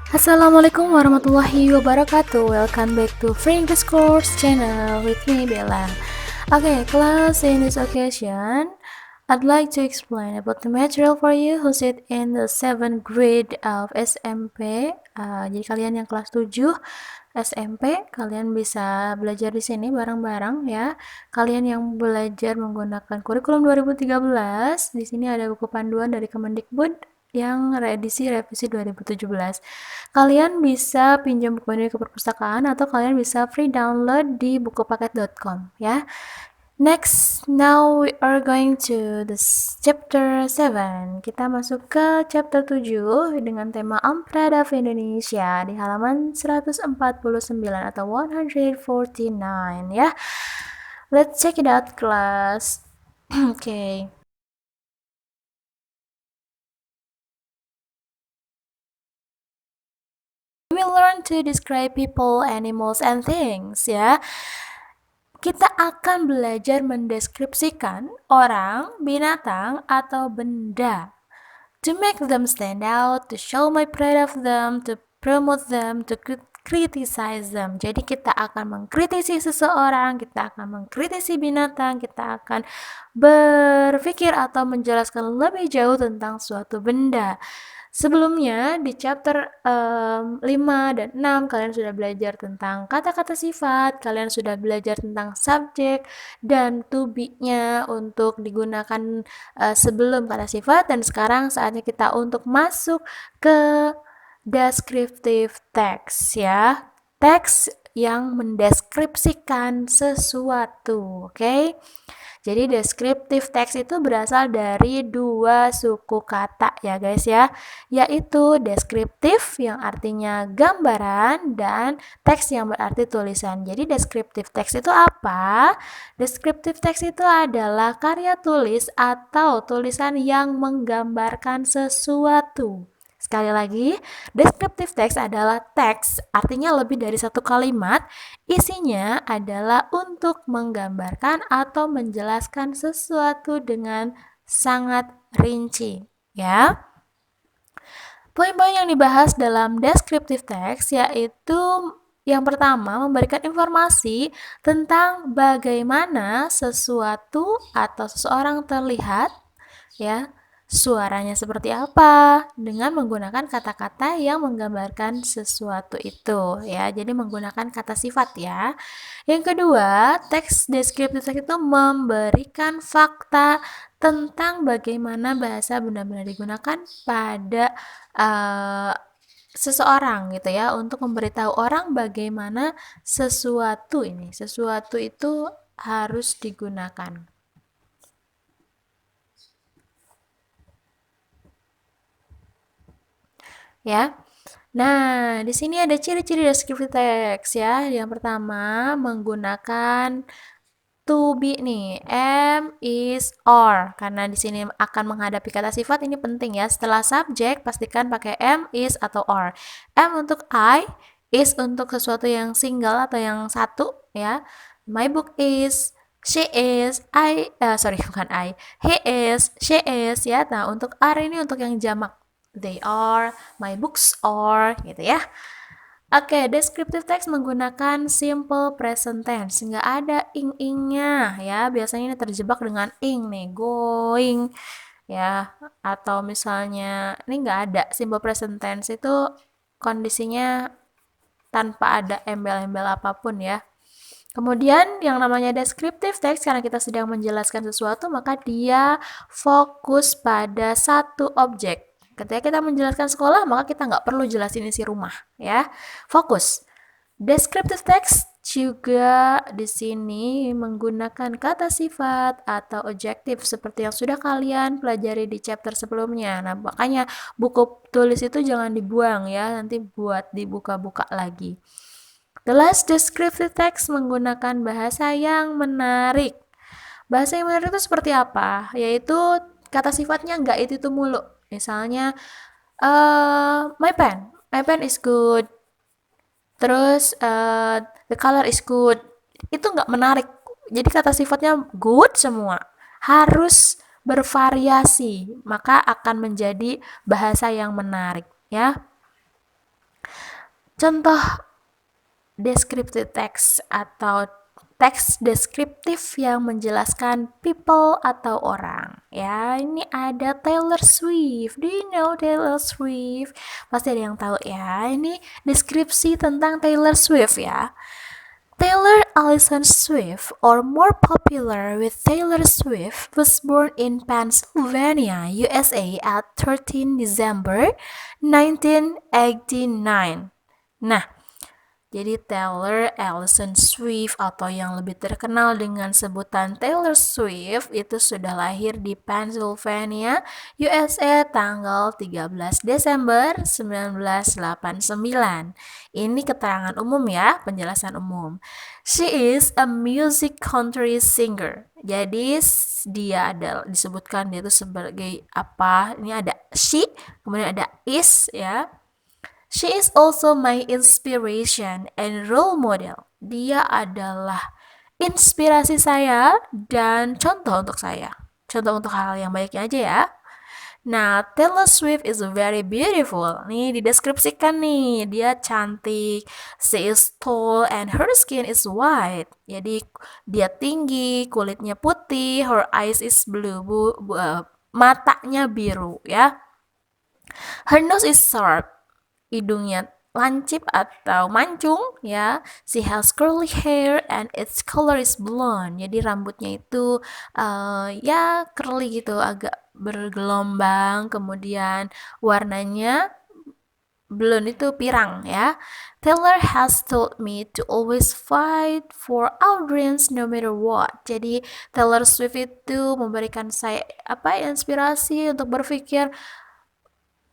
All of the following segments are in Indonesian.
Assalamualaikum warahmatullahi wabarakatuh. Welcome back to Free English Course channel with me Bella. Okay, class, in this occasion, I'd like to explain about the material for you who sit in the 7th grade of SMP. Jadi kalian yang kelas 7 SMP, kalian bisa belajar di sini bareng-bareng ya. Kalian yang belajar menggunakan kurikulum 2013, di sini ada buku panduan dari Kemendikbud yang revisi 2017. Kalian bisa pinjam buku ini ke perpustakaan atau kalian bisa free download di bukupaket.com ya. Next, now we are going to this chapter 7. Kita masuk ke chapter 7 dengan tema I'm Proud of Indonesia di halaman 149 atau 149 ya. Let's check it out, class. Okay. We learn to describe people, animals, and things ya. Kita akan belajar mendeskripsikan orang, binatang, atau benda. To make them stand out, to show my pride of them, to promote them, to criticize them. Jadi kita akan mengkritisi seseorang, kita akan mengkritisi binatang, kita akan berpikir atau menjelaskan lebih jauh tentang suatu benda. Sebelumnya di chapter 5 dan 6 kalian sudah belajar tentang kata-kata sifat, kalian sudah belajar tentang subjek dan to be-nya untuk digunakan sebelum kata sifat, dan sekarang saatnya kita untuk masuk ke descriptive text ya. Teks yang mendeskripsikan sesuatu, oke? Jadi descriptive text itu berasal dari dua suku kata ya guys ya, yaitu deskriptif yang artinya gambaran dan teks yang berarti tulisan. Jadi descriptive text itu apa? Descriptive text itu adalah karya tulis atau tulisan yang menggambarkan sesuatu. Sekali lagi, descriptive text adalah teks, artinya lebih dari satu kalimat. Isinya adalah untuk menggambarkan atau menjelaskan sesuatu dengan sangat rinci, ya. Poin-poin yang dibahas dalam descriptive text yaitu yang pertama, memberikan informasi tentang bagaimana sesuatu atau seseorang terlihat, ya, suaranya seperti apa, dengan menggunakan kata-kata yang menggambarkan sesuatu itu ya. Jadi menggunakan kata sifat ya. Yang kedua, teks deskriptif teks itu memberikan fakta tentang bagaimana bahasa benar-benar digunakan pada seseorang gitu ya, untuk memberitahu orang bagaimana sesuatu itu harus digunakan. Ya. Nah, di sini ada ciri-ciri deskriptif teks ya. Yang pertama, menggunakan to be nih, am, is, are. Karena di sini akan menghadapi kata sifat, ini penting ya. Setelah subjek, pastikan pakai am, is, atau are. Am untuk I, is untuk sesuatu yang single atau yang satu ya. My book is, she is, bukan I. He is, she is ya. Nah, untuk are ini untuk yang jamak. They are, my books are, gitu ya. Oke, descriptive text menggunakan simple present tense, nggak ada ing-ingnya ya. Biasanya ini terjebak dengan ing nih, going ya. Atau misalnya ini nggak ada, simple present tense itu kondisinya tanpa ada embel-embel apapun ya. Kemudian yang namanya descriptive text, karena kita sedang menjelaskan sesuatu, maka dia fokus pada satu objek. Ketika kita menjelaskan sekolah, maka kita nggak perlu jelasin isi rumah, ya. Fokus. Descriptive text juga di sini menggunakan kata sifat atau adjektif seperti yang sudah kalian pelajari di chapter sebelumnya. Nah, makanya buku tulis itu jangan dibuang ya, nanti buat dibuka-buka lagi. The last descriptive text menggunakan bahasa yang menarik. Bahasa yang menarik itu seperti apa? Yaitu kata sifatnya nggak itu mulu. Misalnya, my pen is good. Terus, the color is good. Itu nggak menarik. Jadi kata sifatnya good semua. Harus bervariasi, maka akan menjadi bahasa yang menarik, ya. Contoh descriptive text atau teks deskriptif yang menjelaskan people atau orang. Ya, ini ada Taylor Swift. Do you know Taylor Swift? Pasti ada yang tahu ya. Ini deskripsi tentang Taylor Swift ya. Taylor Allison Swift, or more popular with Taylor Swift, was born in Pennsylvania, USA at 13 December 1989. Nah, jadi Taylor Allison Swift atau yang lebih terkenal dengan sebutan Taylor Swift itu sudah lahir di Pennsylvania, USA tanggal 13 Desember 1989. Ini keterangan umum ya, penjelasan umum. She is a music country singer. Jadi dia adalah disebutkan dia itu sebagai apa? Ini ada she, kemudian ada is ya. She is also my inspiration and role model. Dia adalah inspirasi saya dan contoh untuk saya. Contoh untuk hal yang baiknya aja ya. Nah, Taylor Swift is very beautiful. Nih, dideskripsikan nih, dia cantik. She is tall and her skin is white. Jadi, dia tinggi, kulitnya putih, her eyes is blue, matanya biru ya. Her nose is sharp, hidungnya lancip atau mancung ya. She has curly hair and its color is blonde. Jadi rambutnya itu ya curly gitu, agak bergelombang, kemudian warnanya blonde itu pirang ya. Taylor has told me to always fight for our dreams no matter what. Jadi Taylor Swift itu memberikan saya inspirasi untuk berpikir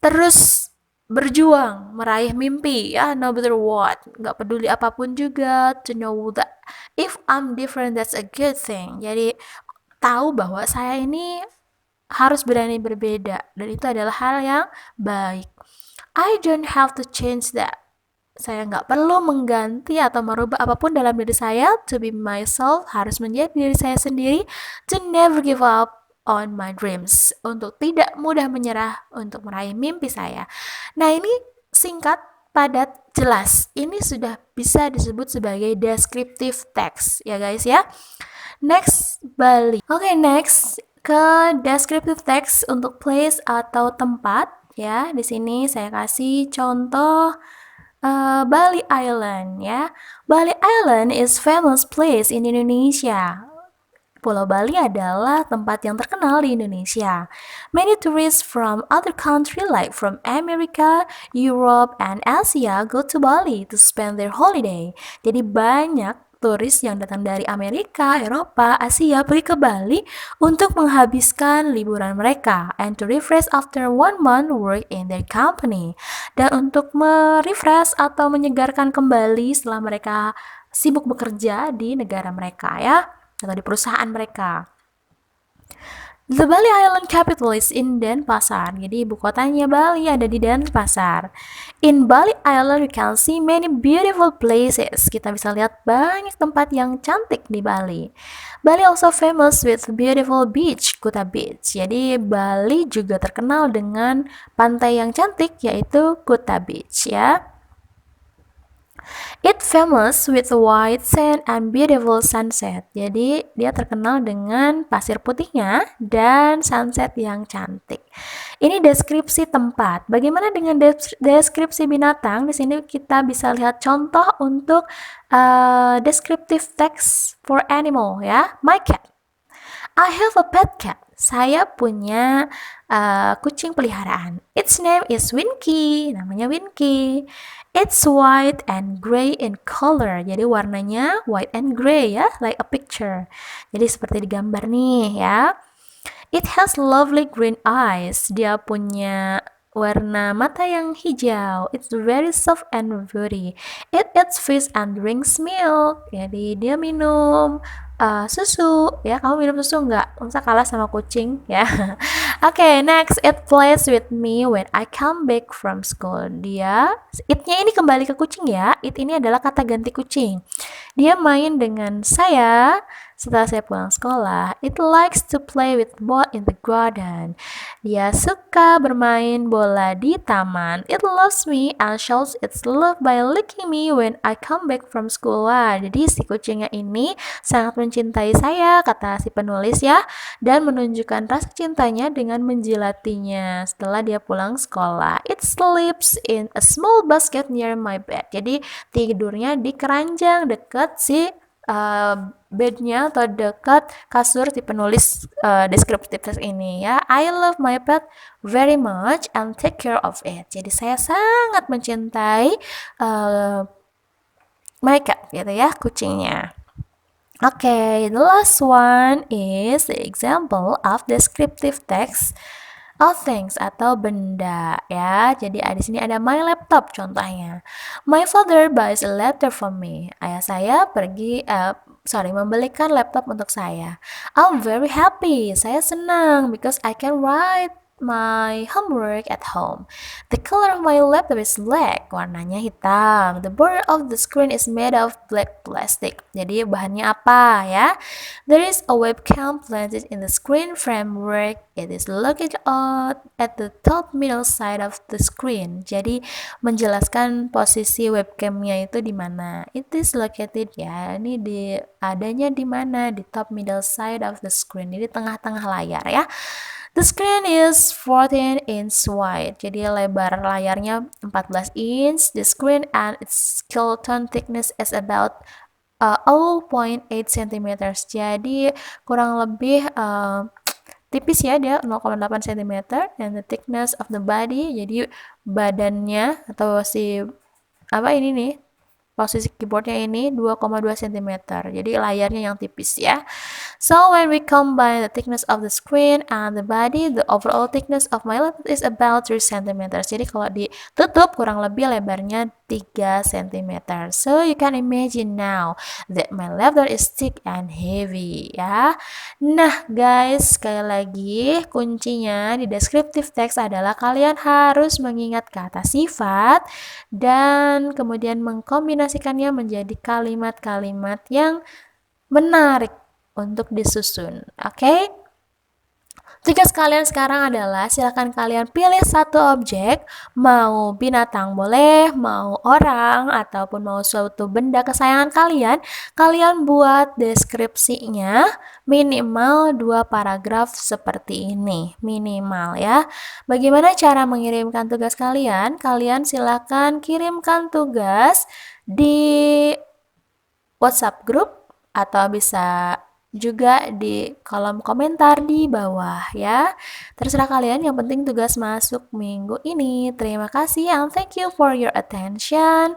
terus berjuang meraih mimpi ya, no matter what, nggak peduli apapun juga, to know that if I'm different that's a good thing. Jadi tahu bahwa saya ini harus berani berbeda dan itu adalah hal yang baik. I don't have to change that. Saya nggak perlu mengganti atau merubah apapun dalam diri saya. To be myself, harus menjadi diri saya sendiri. To never give up on my dreams, untuk tidak mudah menyerah untuk meraih mimpi saya. Nah, ini singkat, padat, jelas. Ini sudah bisa disebut sebagai descriptive text ya guys ya. Next, Bali. Oke, next ke descriptive text untuk place atau tempat ya. Di sini saya kasih contoh Bali Island ya. Bali Island is famous place in Indonesia. Pulau Bali adalah tempat yang terkenal di Indonesia. Many tourists from other countries like from America, Europe, and Asia go to Bali to spend their holiday. Jadi banyak turis yang datang dari Amerika, Eropa, Asia pergi ke Bali untuk menghabiskan liburan mereka and to refresh after 1 month work in their company. Dan untuk merefresh atau menyegarkan kembali setelah mereka sibuk bekerja di negara mereka ya, atau di perusahaan mereka. The Bali Island capital is in Denpasar. Jadi ibu kotanya Bali ada di Denpasar. In Bali Island we can see many beautiful places. Kita bisa lihat banyak tempat yang cantik di Bali. Bali also famous with beautiful beach, Kuta Beach. Jadi Bali juga terkenal dengan pantai yang cantik yaitu Kuta Beach ya. It famous with white sand and beautiful sunset. Jadi dia terkenal dengan pasir putihnya dan sunset yang cantik. Ini deskripsi tempat. Bagaimana dengan deskripsi binatang? Di sini kita bisa lihat contoh untuk descriptive text for animal ya. My cat. I have a pet cat. Saya punya kucing peliharaan. Its name is Winky. Namanya Winky. It's white and gray in color. Jadi warnanya white and gray ya, like a picture. Jadi seperti di gambar nih ya. It has lovely green eyes. Dia punya warna mata yang hijau. It's very soft and furry. It eats fish and drinks milk. Jadi dia minum susu ya. Kamu minum susu nggak? Masa kalah sama kucing ya. Oke, next, it plays with me when I come back from school. It-nya ini kembali ke kucing ya. It ini adalah kata ganti kucing. Dia main dengan saya Setelah saya pulang sekolah, it likes to play with ball in the garden. Dia suka bermain bola di taman. It loves me and shows its love by licking me when I come back from school. Wah, jadi si kucingnya ini sangat mencintai saya, kata si penulis ya, dan menunjukkan rasa cintanya dengan menjilatinya setelah dia pulang sekolah. It sleeps in a small basket near my bed. Jadi tidurnya di keranjang dekat si bednya atau dekat kasur si penulis deskriptif ini ya. I love my pet very much and take care of it. Jadi saya sangat mencintai my cat gitu ya, kucingnya. Okay, the last one is the example of descriptive text of things atau benda ya. Jadi di sini ada my laptop contohnya. My father buys a laptop for me. Ayah saya membelikan laptop untuk saya. I'm very happy. Saya senang because I can write my homework at home. The color of my laptop is black. Warnanya hitam. The border of the screen is made of black plastic. Jadi bahannya apa ya? There is a webcam planted in the screen framework. It is located at the top middle side of the screen. Jadi menjelaskan posisi webcamnya itu di mana. It is located ya. Ini adanya di mana? Di top middle side of the screen. Jadi tengah-tengah layar ya. The screen is 14 inch wide. Jadi lebar layarnya 14 inch. The screen and its skeleton thickness is about 0.8 cm. Jadi kurang lebih tipis ya, dia 0,8 cm. And the thickness of the body, jadi badannya atau si posisi keyboardnya ini 2,2 cm. Jadi layarnya yang tipis ya. So when we combine the thickness of the screen and the body, the overall thickness of my laptop is about 3 cm. Jadi kalau ditutup kurang lebih lebarnya 3 cm. So you can imagine now that my laptop is thick and heavy ya. Nah guys, sekali lagi kuncinya di descriptive text adalah kalian harus mengingat kata sifat dan kemudian mengkombinasikannya menjadi kalimat-kalimat yang menarik untuk disusun. Oke? Tugas kalian sekarang adalah silakan kalian pilih satu objek, mau binatang boleh, mau orang, ataupun mau suatu benda kesayangan kalian. Kalian buat deskripsinya minimal 2 paragraf seperti ini, minimal ya. Bagaimana cara mengirimkan tugas kalian? Kalian silakan kirimkan tugas di WhatsApp group atau bisa juga di kolom komentar di bawah ya. Terserah kalian, yang penting tugas masuk minggu ini. Terima kasih and thank you for your attention.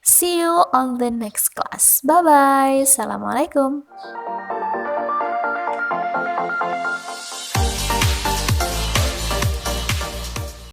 See you on the next class. Bye bye. Assalamualaikum.